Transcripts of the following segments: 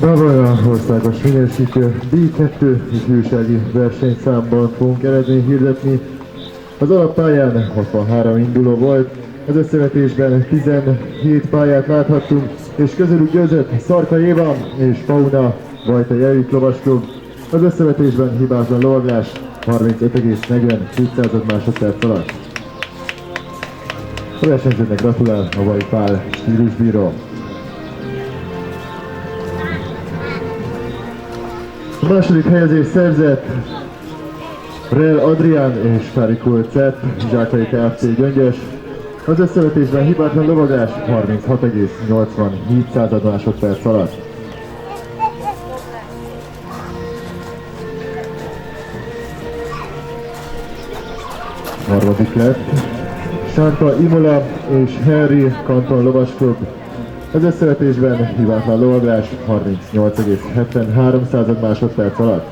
Bábolya országos minősítő B2 ifjúsági versenyszámban fogunk eredményt hirdetni. Az alappályán 63 induló volt, az összevetésben 17 pályát láthattunk, és közülük győzött Szarka Éva és Pauna Vajta Jelvik Lovasklub. Az összevetésben hibátlan lovaglás 35,42 másodperc alatt. A versenyzőnek gratulál a Vai Pál stílusbíró. A második helyezést szerzett Rel Adrián és Kári Kulcett, Zsákai Kft. Gyöngyös. Az összevetésben hibátlan lovaglás 36,87 másodperc alatt. Harmadik lett Sánta Imola és Henry Kanton Lovasklub. Az összevetésben hibátlan lovaglás 38,73 másodperc alatt.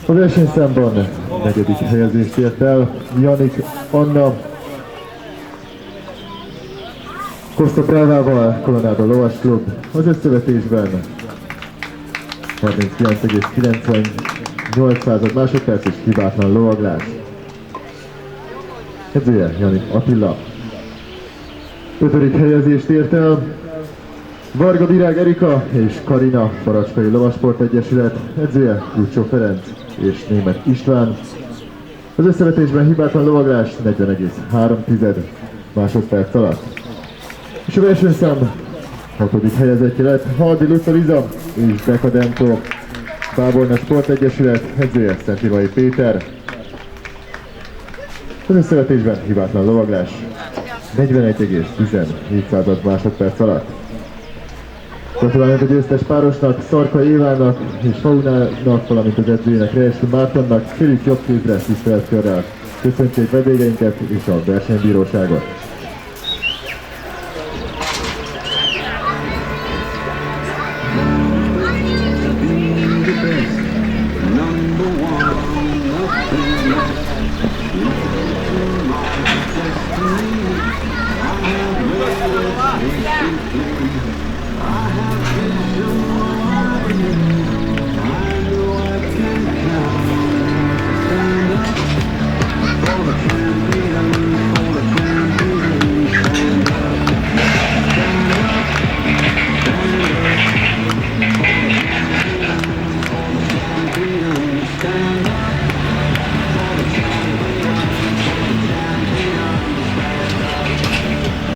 A versenyszámban negyedik helyezést ért el Janik Anna Costa Bravával Colorado Lovasklub. Az összevetésben 39,98 másodperc és hibátlan lovaglás. Edzője Janik Attila. Ötödik helyezést ért el Varga Virág Erika és Karina Baracskai Lovasport Egyesület. Edzője Kulcsó Ferenc és Németh István. Az összevetésben hibátlan lovaglás 40,3 másodperc alatt. És a versenyszám hatodik helyezettje lett Haldi Luca Liza és Decadento Bábolna Sport Egyesület. Edzője Szent Ivai Péter. Az összevetésben hibátlan lovaglás 41,17 másodperc alatt. Gratulálunk a győztes párosnak, Szarka Évának és Faunának, valamint az edzőjének, Rejeszki Mártonnak. Kérjük jobb kézre, tiszteletkörrel. Köszöntsék vendégeinket és a versenybíróságot. I have been